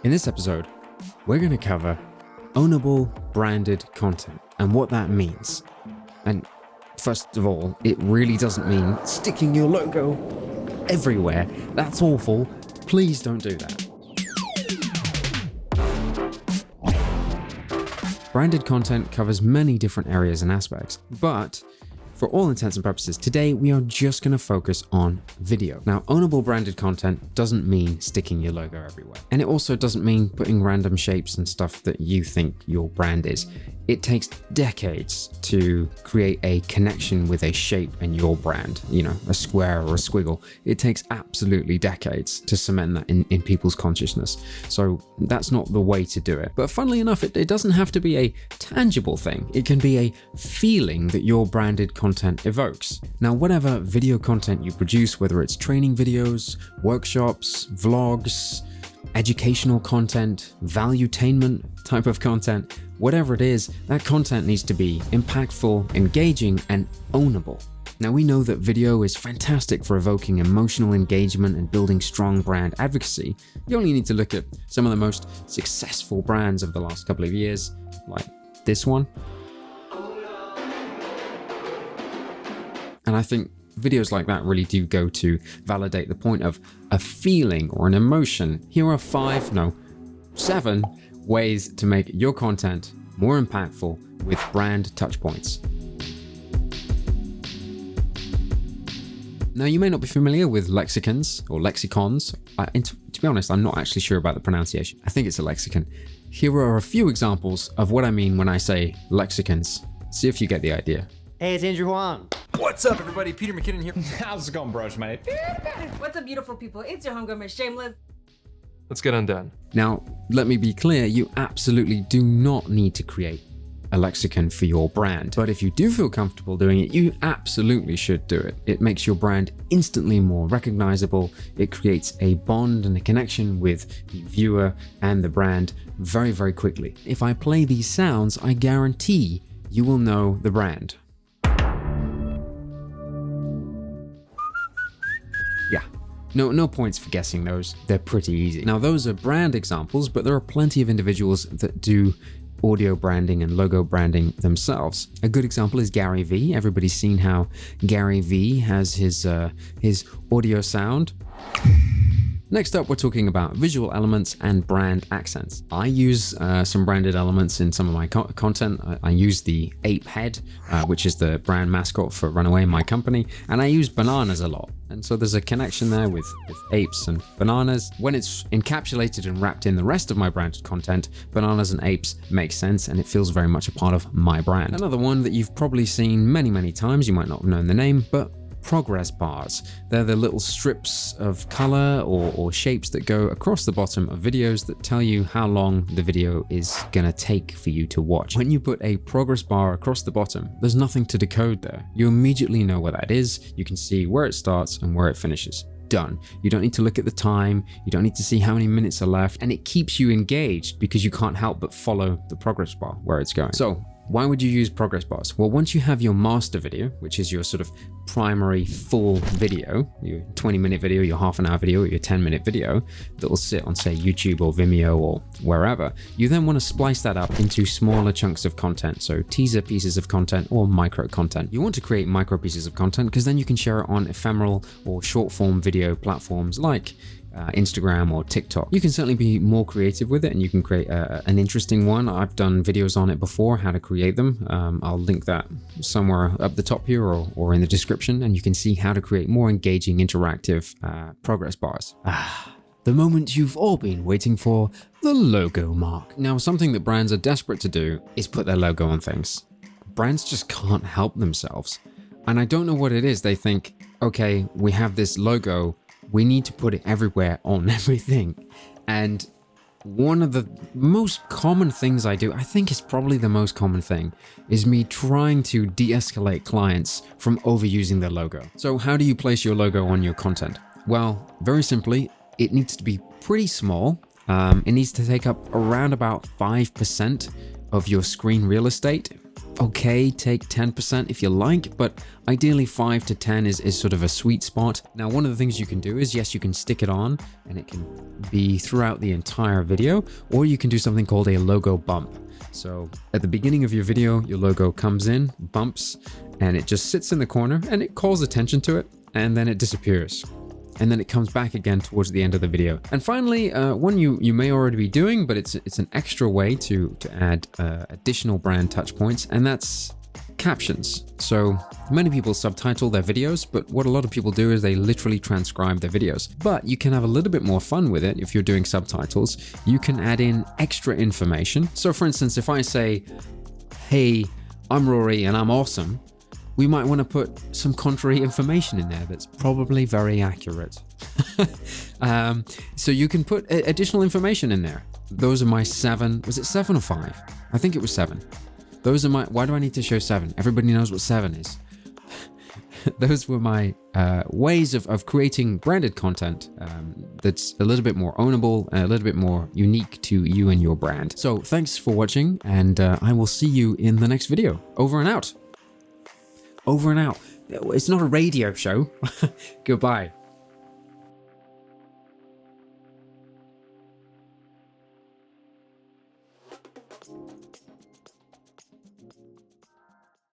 In this episode, we're going to cover ownable branded content and what that means. And first of all, it really doesn't mean sticking your logo everywhere. That's awful. Please don't do that. Branded content covers many different areas and aspects, but for all intents and purposes, today we are just going to focus on video. Now, ownable branded content doesn't mean sticking your logo everywhere. And it also doesn't mean putting random shapes and stuff that you think your brand is. It takes decades to create a connection with a shape and your brand, a square or a squiggle. It takes absolutely decades to cement that in people's consciousness. So that's not the way to do it. But funnily enough, it doesn't have to be a tangible thing. It can be a feeling that your branded content evokes. Now, whatever video content you produce, whether it's training videos, workshops, vlogs, educational content, valuetainment type of content, whatever it is, that content needs to be impactful, engaging, and ownable. Now, we know that video is fantastic for evoking emotional engagement and building strong brand advocacy. You only need to look at some of the most successful brands of the last couple of years, like this one. And I think videos like that really do go to validate the point of a feeling or an emotion. Here are 7 ways to make your content more impactful with brand touchpoints. Now, you may not be familiar with Lexicons or Lexicons. To be honest, I'm not actually sure about the pronunciation. I think it's a lexicon. Here are a few examples of what I mean when I say Lexicons. See if you get the idea. Hey, it's Andrew Huang. What's up, everybody? Peter McKinnon here. How's it going, bros, mate? What's up, beautiful people? It's your homegirl, Miss Shameless. Let's get undone. Now, let me be clear, you absolutely do not need to create a lexicon for your brand. But if you do feel comfortable doing it, you absolutely should do it. It makes your brand instantly more recognizable. It creates a bond and a connection with the viewer and the brand very, very quickly. If I play these sounds, I guarantee you will know the brand. Yeah. No points for guessing those. They're pretty easy. Now, those are brand examples, but there are plenty of individuals that do audio branding and logo branding themselves. A good example is Gary Vee. Everybody's seen how Gary Vee has his audio sound. Next up, we're talking about visual elements and brand accents. I use some branded elements in some of my content. I use the ape head, which is the brand mascot for Runaway, my company, and I use bananas a lot. And so there's a connection there with apes and bananas. When it's encapsulated and wrapped in the rest of my branded content, bananas and apes make sense, and it feels very much a part of my brand. Another one that you've probably seen many, many times, you might not have known the name, but progress bars. They're the little strips of color or shapes that go across the bottom of videos that tell you how long the video is gonna take for you to watch. When you put a progress bar across the bottom, there's nothing to decode there. You immediately know where that is. You can see where it starts and where it finishes. Done. You don't need to look at the time. You don't need to see how many minutes are left, and it keeps you engaged because you can't help but follow the progress bar where it's going. So, why would you use progress bars? Well, once you have your master video, which is your sort of primary full video, your 20-minute video, your half-an-hour video, or your 10-minute video that will sit on, say, YouTube or Vimeo or wherever, you then want to splice that up into smaller chunks of content, so teaser pieces of content or micro content. You want to create micro pieces of content because then you can share it on ephemeral or short-form video platforms like Instagram or TikTok. You can certainly be more creative with it, and you can create an interesting one. I've done videos on it before, how to create them. I'll link that somewhere up the top here or in the description, and you can see how to create more engaging, interactive progress bars. The moment you've all been waiting for, the logo mark. Now, something that brands are desperate to do is put their logo on things. Brands just can't help themselves. And I don't know what it is. They think, okay, we have this logo, we need to put it everywhere on everything. And one of the most common things I do, I think it's probably the most common thing, is me trying to de-escalate clients from overusing their logo. So how do you place your logo on your content? Well, very simply, it needs to be pretty small. It needs to take up around about 5% of your screen real estate. okay, take 10% if you like, but ideally 5 to 10 is sort of a sweet spot. Now, one of the things you can do is, yes, you can stick it on and it can be throughout the entire video, or you can do something called a logo bump. So at the beginning of your video, your logo comes in, bumps, and it just sits in the corner and it calls attention to it, and then it disappears. And then it comes back again towards the end of the video. And finally, one you may already be doing, but it's an extra way to add additional brand touch points, and that's captions. So many people subtitle their videos, but what a lot of people do is they literally transcribe their videos. But you can have a little bit more fun with it if you're doing subtitles. You can add in extra information. So for instance, if I say, hey, I'm Rory and I'm awesome, we might want to put some contrary information in there that's probably very accurate. So you can put additional information in there. Those are my 7, was it 7 or 5? I think it was 7. Those are my, why do I need to show 7? Everybody knows what 7 is. Those were my ways of creating branded content that's a little bit more ownable, a little bit more unique to you and your brand. So thanks for watching, and I will see you in the next video. Over and out. Over and out. It's not a radio show. Goodbye.